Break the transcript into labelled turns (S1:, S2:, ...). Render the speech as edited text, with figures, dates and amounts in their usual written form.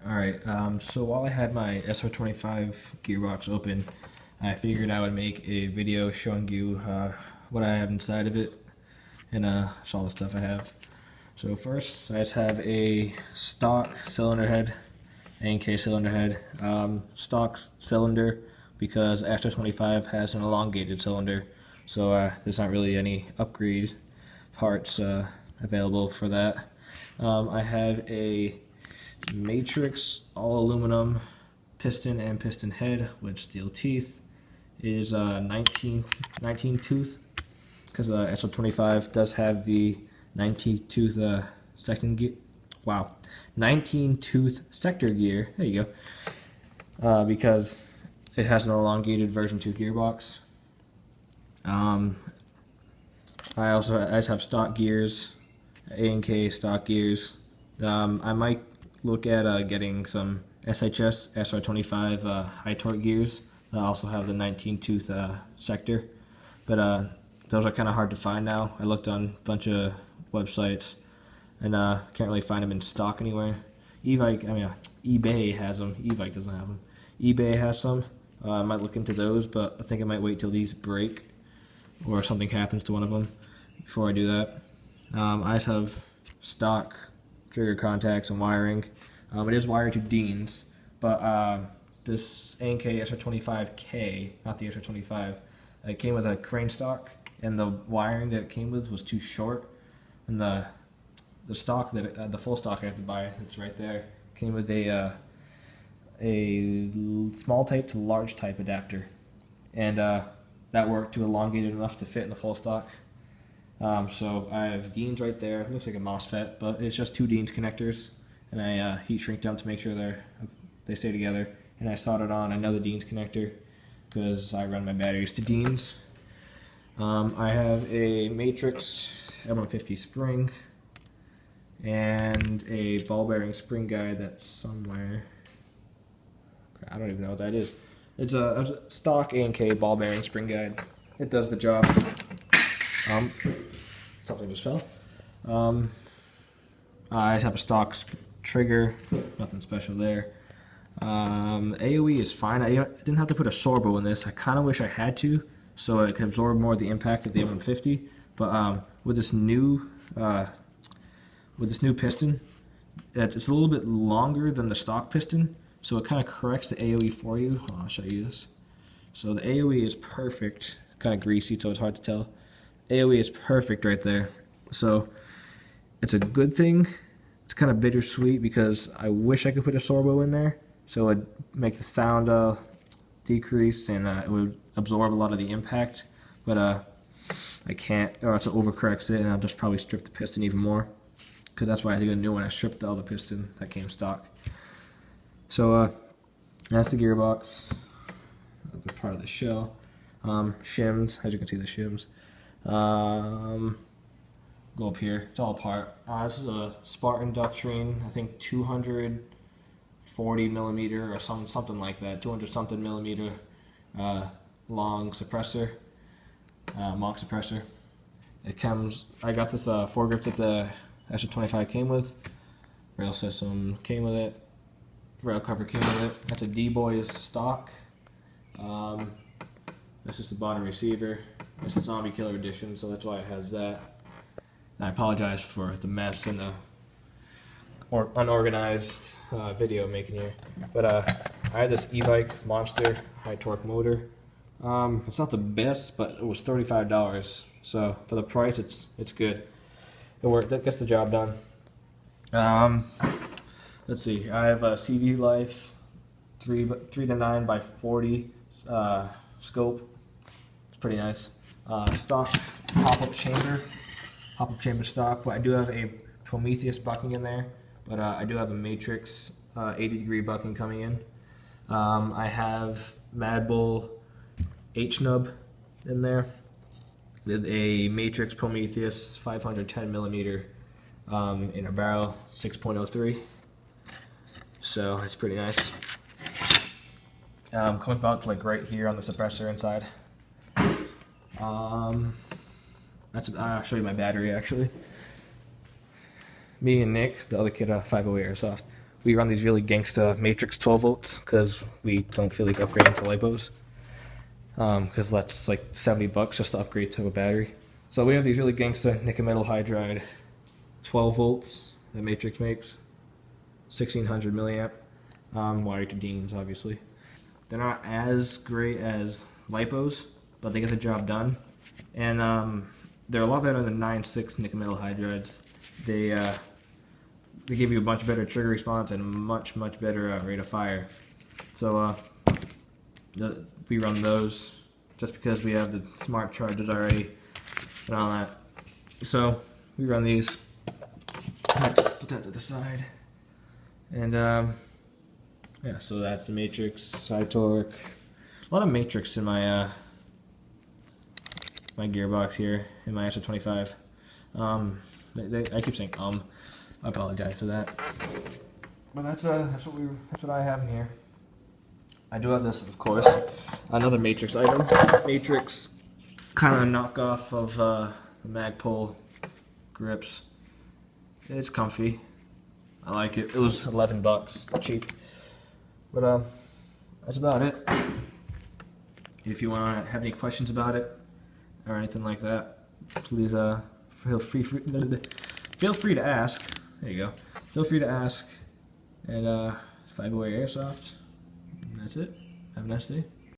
S1: Alright, so while I had my Sr-25 gearbox open, I figured I would make a video showing you what I have inside of it and all the stuff I have. So first, I just have a stock cylinder head, N-K cylinder head. Stock cylinder because Sr-25 has an elongated cylinder, so there's not really any upgrade parts available for that. I have a matrix all aluminum piston and piston head with steel teeth. It is 19 tooth because Sr-25 does have the 19 tooth second gear. Wow, 19 tooth sector gear. There you go. Because it has an elongated version 2 gearbox. I just have stock gears, A&K stock gears. I might look at getting some SHS Sr-25 high torque gears that also have the 19 tooth sector, but those are kind of hard to find now. I looked on a bunch of websites and can't really find them in stock anywhere. eBay has them. eBay doesn't have them. eBay has some. I might look into those, but I think I might wait till these break or something happens to one of them before I do that. I just have stock trigger contacts and wiring. It is wired to Dean's, but this N-K Sr-25k, not the Sr-25, it came with a crane stock, and the wiring that it came with was too short, and the stock that the full stock I had to buy, it's right there, came with a small type to large type adapter, and that worked to elongate it enough to fit in the full stock. So I have Dean's right there. It looks like a MOSFET, but it's just two Dean's connectors, and I heat shrink them to make sure they stay together. And I soldered on another Dean's connector because I run my batteries to Dean's. I have a matrix M150 spring and a ball bearing spring guide that's somewhere. I don't even know what that is. It's a stock A&K ball bearing spring guide. It does the job. Something just fell. I just have a stock trigger, nothing special there. AOE is fine. I didn't have to put a sorbo in this. I kind of wish I had to, so it could absorb more of the impact of the M150. But with this new piston, it's a little bit longer than the stock piston, so it kind of corrects the AOE for you. Hold on, I'll show you this. So the AOE is perfect. Kind of greasy, so it's hard to tell. AOE is perfect right there. So it's a good thing. It's kind of bittersweet because I wish I could put a sorbo in there, so it would make the sound decrease and it would absorb a lot of the impact. But I can't, or else it overcorrects it, and I'll just probably strip the piston even more. Because that's why I had to get a new one. I stripped the other piston that came stock. So that's the gearbox. That's part of the shell. Shims, as you can see, the shims. Go up here. It's all apart. This is a Spartan Doctrine, I think 240 millimeter or something like that. 200 something millimeter long suppressor, mock suppressor. It comes. I got this foregrip that the Sr-25 came with. Rail system came with it. Rail cover came with it. That's a D-Boys stock. This is the bottom receiver. It's a Zombie Killer edition, so that's why it has that. And I apologize for the mess and the unorganized video making here. But I had this e-bike monster high torque motor. It's not the best, but it was $35. So for the price, it's good. It worked. That gets the job done. Let's see. I have a CV Life 3 to 9 by 40 scope. It's pretty nice. Stock pop-up chamber stock, but I do have a Prometheus bucking in there, but I do have a Matrix 80-degree bucking coming in. I have Mad Bull H-nub in there with a Matrix Prometheus 510 millimeter in a barrel 6.03, so it's pretty nice. Comes about to like right here on the suppressor inside. I'll show you my battery actually. Me and Nick, the other kid, 508 Airsoft, we run these really gangsta matrix 12 volts because we don't feel like upgrading to lipos. Because that's like $70 just to upgrade to a battery. So we have these really gangsta nickel metal hydride 12 volts that Matrix makes, 1600 milliamp, wired to Deans obviously. They're not as great as lipos, but they get the job done. And they're a lot better than 9.6 nickel metal hydrides. They give you a much better trigger response and much better rate of fire. So we run those just because we have the smart chargers already and all that. So we run these. Put that to the side. And yeah, so that's the matrix, side torque. A lot of matrix in my my gearbox here in my Sr-25. I keep saying I apologize for that. But that's what I have in here. I do have this, of course, another Matrix item. Matrix kind of knockoff of the Magpul grips. It's comfy. I like it. It was $11, cheap. But that's about it. If you want to have any questions about it or anything like that, please feel free to ask. There you go. Feel free to ask. And 5-Away Airsoft. That's it. Have a nice day.